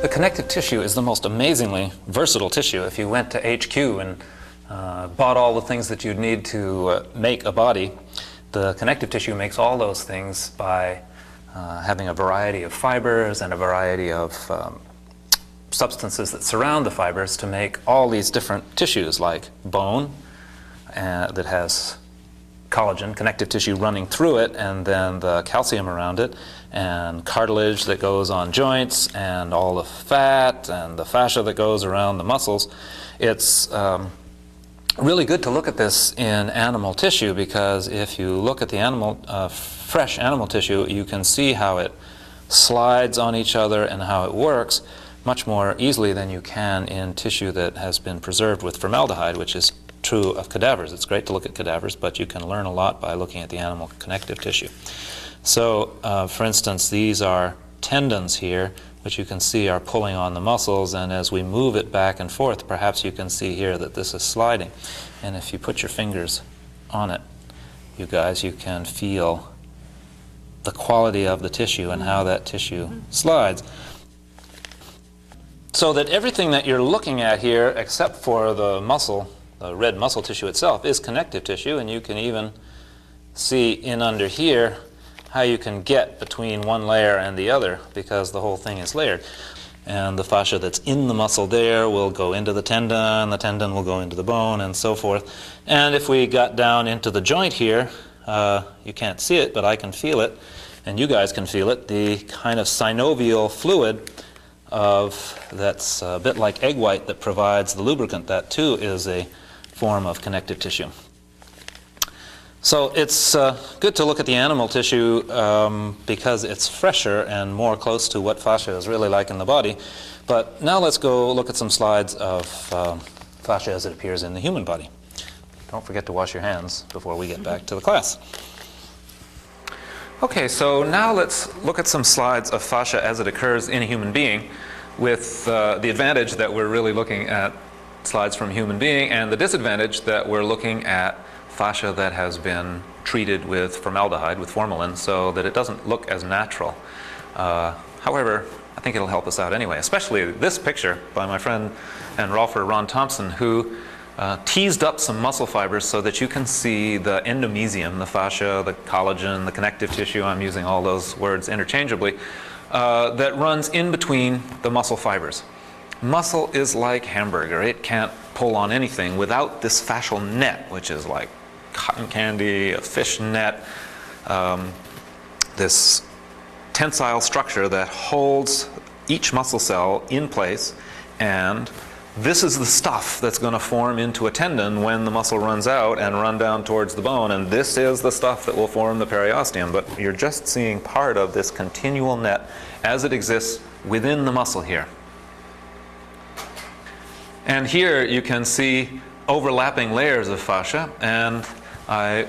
The connective tissue is the most amazingly versatile tissue. If you went to HQ and bought all the things that you'd need to make a body, the connective tissue makes all those things by having a variety of fibers and a variety of substances that surround the fibers to make all these different tissues, like bone that has collagen, connective tissue running through it, and then the calcium around it, and cartilage that goes on joints, and all the fat and the fascia that goes around the muscles. It's really good to look at this in animal tissue, because if you look at the animal, fresh animal tissue, you can see how it slides on each other and how it works much more easily than you can in tissue that has been preserved with formaldehyde, which is true of cadavers. It's great to look at cadavers, but you can learn a lot by looking at the animal connective tissue. So, for instance, these are tendons here, which you can see are pulling on the muscles, and as we move it back and forth, perhaps you can see here that this is sliding. And if you put your fingers on it, you guys, you can feel the quality of the tissue and how that tissue slides. So that everything that you're looking at here, except for the muscle, the red muscle tissue itself, is connective tissue, and you can even see in under here how you can get between one layer and the other, because the whole thing is layered. And the fascia that's in the muscle there will go into the tendon will go into the bone, and so forth. And if we got down into the joint here, you can't see it, but I can feel it, and you guys can feel it, the kind of synovial fluid that's a bit like egg white that provides the lubricant. That too is a form of connective tissue. So it's good to look at the animal tissue because it's fresher and more close to what fascia is really like in the body. But now let's go look at some slides of fascia as it appears in the human body. Don't forget to wash your hands before we get back to the class. Okay, so now let's look at some slides of fascia as it occurs in a human being, with the advantage that we're really looking at slides from a human being, and the disadvantage that we're looking at fascia that has been treated with formaldehyde, with formalin, so that it doesn't look as natural. However, I think it'll help us out anyway, especially this picture by my friend and rolfer Ron Thompson, who teased up some muscle fibers so that you can see the endomysium, the fascia, the collagen, the connective tissue, I'm using all those words interchangeably, that runs in between the muscle fibers. Muscle is like hamburger. It can't pull on anything without this fascial net, which is like cotton candy, a fish net, this tensile structure that holds each muscle cell in place, and this is the stuff that's going to form into a tendon when the muscle runs out and run down towards the bone, and this is the stuff that will form the periosteum. But you're just seeing part of this continual net as it exists within the muscle here. And here you can see overlapping layers of fascia, and I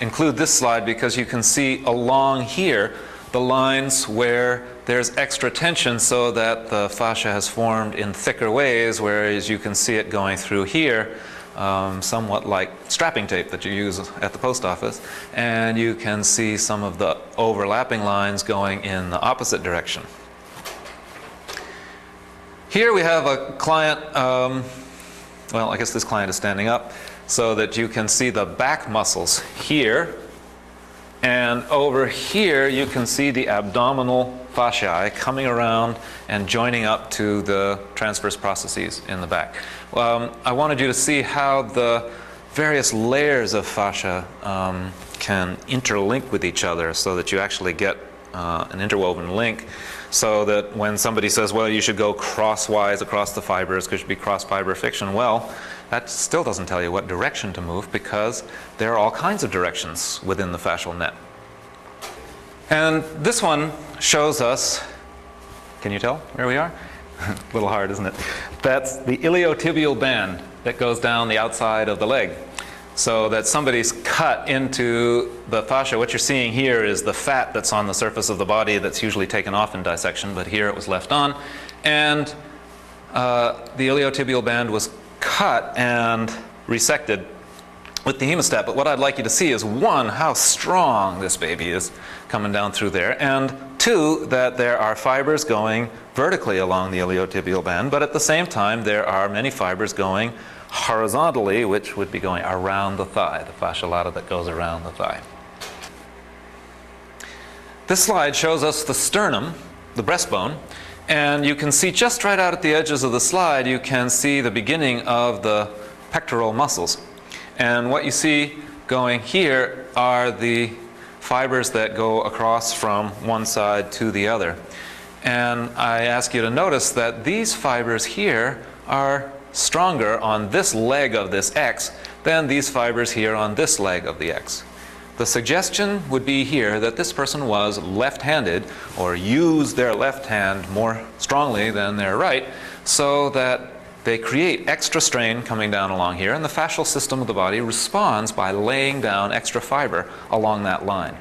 include this slide because you can see along here the lines where there's extra tension, so that the fascia has formed in thicker ways, whereas you can see it going through here, somewhat like strapping tape that you use at the post office, and you can see some of the overlapping lines going in the opposite direction. Here we have a client, well, I guess this client is standing up, so that you can see the back muscles here, and over here you can see the abdominal fasciae coming around and joining up to the transverse processes in the back. I wanted you to see how the various layers of fascia can interlink with each other, so that you actually get an interwoven link, so that when somebody says, well, you should go crosswise across the fibers because it should be cross-fiber fiction, well, that still doesn't tell you what direction to move, because there are all kinds of directions within the fascial net. And this one shows us, can you tell where we are? A little hard, isn't it? That's the iliotibial band that goes down the outside of the leg. So that somebody's cut into the fascia. What you're seeing here is the fat that's on the surface of the body that's usually taken off in dissection, but here it was left on. And the iliotibial band was cut and resected with the hemostat. But what I'd like you to see is, one, how strong this baby is coming down through there, and two, that there are fibers going vertically along the iliotibial band, but at the same time there are many fibers going horizontally, which would be going around the thigh, the fascia lata that goes around the thigh. This slide shows us the sternum, the breastbone, and you can see just right out at the edges of the slide, you can see the beginning of the pectoral muscles. And what you see going here are the fibers that go across from one side to the other. And I ask you to notice that these fibers here are stronger on this leg of this X than these fibers here on this leg of the X. The suggestion would be here that this person was left-handed, or used their left hand more strongly than their right, so that they create extra strain coming down along here, and the fascial system of the body responds by laying down extra fiber along that line.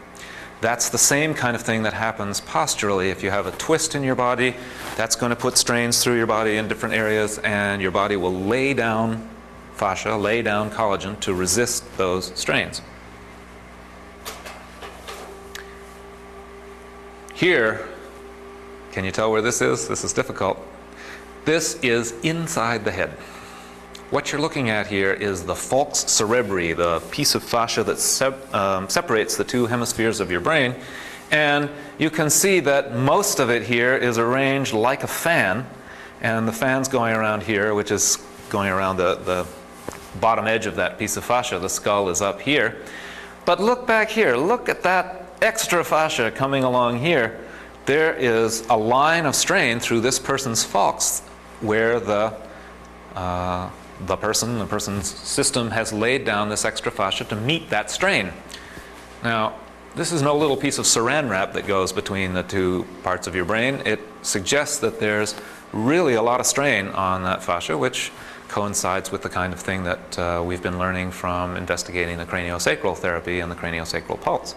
That's the same kind of thing that happens posturally. If you have a twist in your body, that's going to put strains through your body in different areas, and your body will lay down fascia, lay down collagen to resist those strains. Here, can you tell where this is? This is difficult. This is inside the head. What you're looking at here is the falx cerebri, the piece of fascia that separates the two hemispheres of your brain. And you can see that most of it here is arranged like a fan, and the fan's going around here, which is going around the bottom edge of that piece of fascia. The skull is up here. But look back here. Look at that extra fascia coming along here. There is a line of strain through this person's falx where the person's system has laid down this extra fascia to meet that strain. Now, this is no little piece of saran wrap that goes between the two parts of your brain. It suggests that there's really a lot of strain on that fascia, which coincides with the kind of thing that we've been learning from investigating the craniosacral therapy and the craniosacral pulse.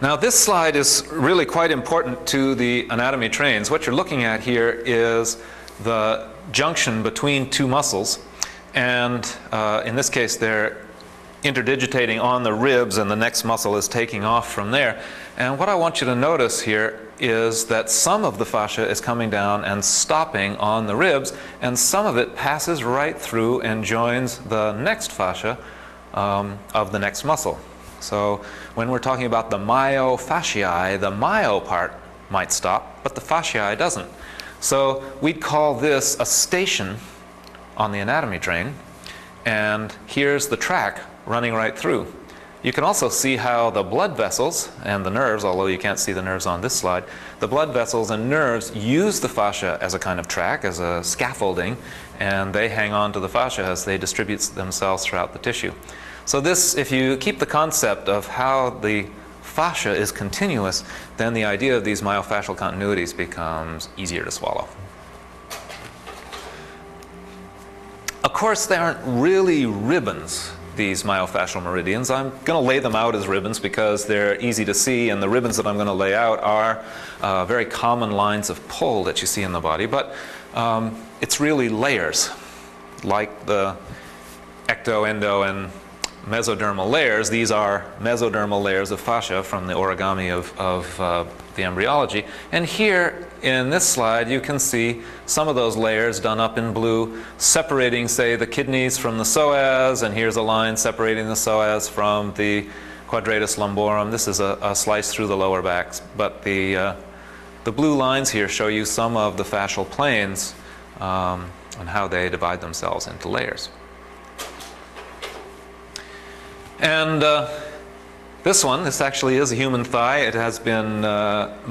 Now, this slide is really quite important to the anatomy trains. What you're looking at here is the junction between two muscles, and in this case they're interdigitating on the ribs, and the next muscle is taking off from there. And what I want you to notice here is that some of the fascia is coming down and stopping on the ribs, and some of it passes right through and joins the next fascia of the next muscle. So when we're talking about the myofasciae, the myo part might stop, but the fasciae doesn't. So we'd call this a station on the anatomy train, and here's the track running right through. You can also see how the blood vessels and the nerves, although you can't see the nerves on this slide, the blood vessels and nerves use the fascia as a kind of track, as a scaffolding, and they hang on to the fascia as they distribute themselves throughout the tissue. So this, if you keep the concept of how the fascia is continuous, then the idea of these myofascial continuities becomes easier to swallow. Of course, they aren't really ribbons, these myofascial meridians. I'm going to lay them out as ribbons because they're easy to see, and the ribbons that I'm going to lay out are very common lines of pull that you see in the body, but it's really layers, like the ecto, endo, and mesodermal layers. These are mesodermal layers of fascia from the origami of the embryology. And here in this slide you can see some of those layers done up in blue, separating, say, the kidneys from the psoas, and here's a line separating the psoas from the quadratus lumborum. This is a slice through the lower backs, but the blue lines here show you some of the fascial planes and how they divide themselves into layers. And this actually is a human thigh. It has been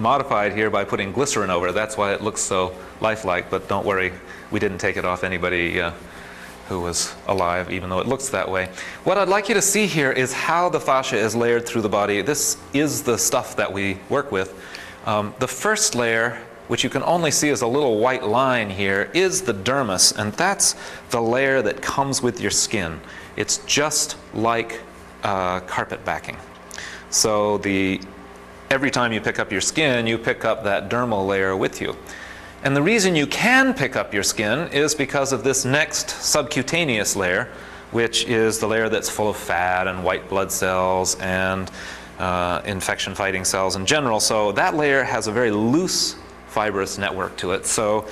modified here by putting glycerin over it. That's why it looks so lifelike, but don't worry, we didn't take it off anybody who was alive, even though it looks that way. What I'd like you to see here is how the fascia is layered through the body. This is the stuff that we work with. The first layer, which you can only see as a little white line here, is the dermis, and that's the layer that comes with your skin. It's just like carpet backing. So every time you pick up your skin, you pick up that dermal layer with you. And the reason you can pick up your skin is because of this next subcutaneous layer, which is the layer that's full of fat and white blood cells and infection-fighting cells in general. So that layer has a very loose fibrous network to it. So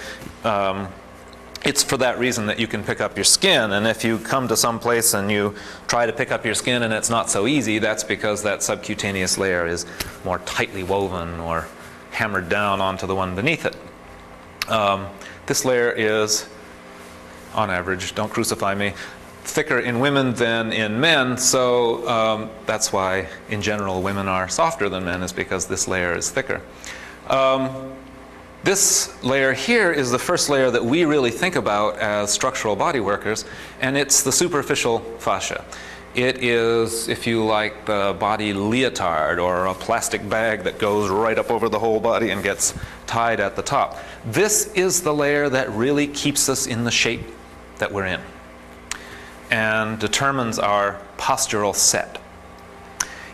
it's for that reason that you can pick up your skin. And if you come to some place and you try to pick up your skin and it's not so easy, that's because that subcutaneous layer is more tightly woven or hammered down onto the one beneath it. This layer is, on average, don't crucify me, thicker in women than in men, so that's why, in general, women are softer than men, is because this layer is thicker. This layer here is the first layer that we really think about as structural body workers, and it's the superficial fascia. It is, if you like, the body leotard or a plastic bag that goes right up over the whole body and gets tied at the top. This is the layer that really keeps us in the shape that we're in and determines our postural set.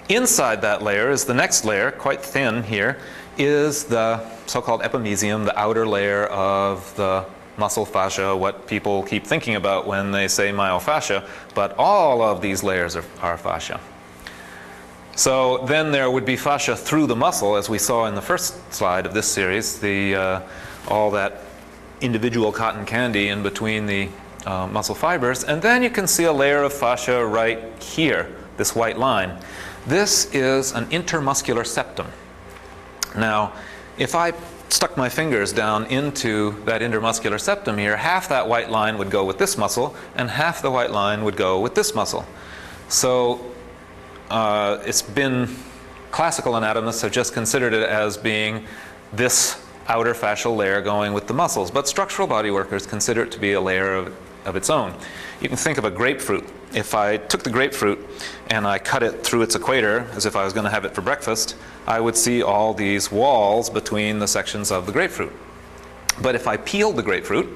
Inside that layer is the next layer, quite thin here, is the so-called epimysium, the outer layer of the muscle fascia, what people keep thinking about when they say myofascia, but all of these layers are fascia. So then there would be fascia through the muscle, as we saw in the first slide of this series, all that individual cotton candy in between the muscle fibers, and then you can see a layer of fascia right here, this white line. This is an intermuscular septum. Now, if I stuck my fingers down into that intermuscular septum here, half that white line would go with this muscle, and half the white line would go with this muscle. So it's been, classical anatomists have just considered it as being this outer fascial layer going with the muscles, but structural body workers consider it to be a layer of its own. You can think of a grapefruit. If I took the grapefruit and I cut it through its equator, as if I was going to have it for breakfast, I would see all these walls between the sections of the grapefruit. But if I peeled the grapefruit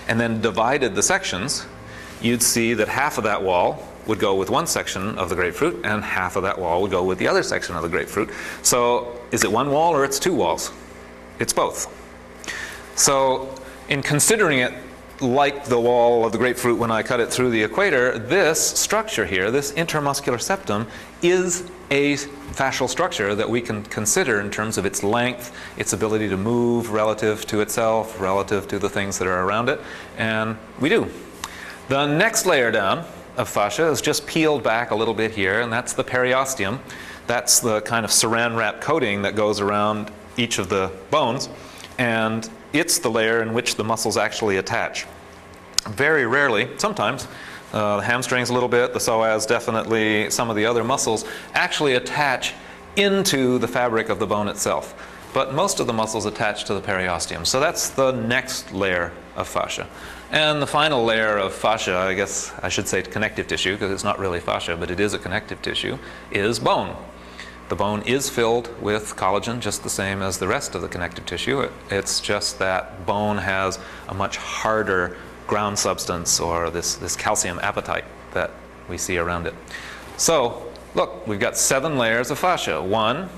and then divided the sections, you'd see that half of that wall would go with one section of the grapefruit and half of that wall would go with the other section of the grapefruit. So is it one wall or it's two walls? It's both. So in considering it like the wall of the grapefruit when I cut it through the equator, this structure here, this intermuscular septum, is a fascial structure that we can consider in terms of its length, its ability to move relative to itself, relative to the things that are around it, and we do. The next layer down of fascia is just peeled back a little bit here, and that's the periosteum. That's the kind of saran wrap coating that goes around each of the bones, and it's the layer in which the muscles actually attach. Very rarely, sometimes, the hamstrings a little bit, the psoas definitely, some of the other muscles actually attach into the fabric of the bone itself. But most of the muscles attach to the periosteum. So that's the next layer of fascia. And the final layer of fascia, I guess I should say connective tissue, because it's not really fascia, but it is a connective tissue, is bone. The bone is filled with collagen just the same as the rest of the connective tissue. It's just that bone has a much harder ground substance, or this calcium apatite that we see around it. So look, we've got 7 layers of fascia. 1,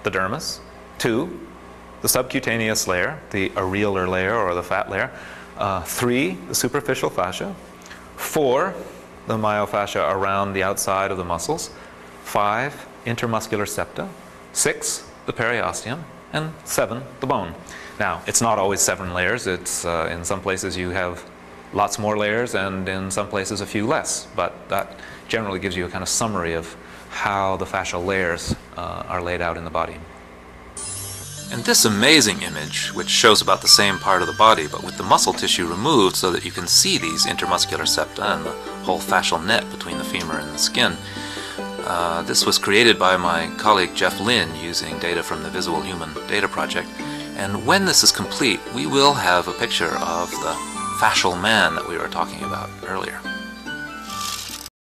the dermis. 2, the subcutaneous layer, the areolar layer or the fat layer. 3, the superficial fascia. 4, the myofascia around the outside of the muscles. 5, intermuscular septa. 6, the periosteum. And 7, the bone. Now, it's not always 7 layers. It's in some places you have lots more layers, and in some places a few less. But that generally gives you a kind of summary of how the fascial layers are laid out in the body. And this amazing image, which shows about the same part of the body, but with the muscle tissue removed so that you can see these intermuscular septa and the whole fascial net between the femur and the skin, this was created by my colleague Jeff Lynn using data from the Visible Human Data Project. And when this is complete, we will have a picture of the fascial man that we were talking about earlier.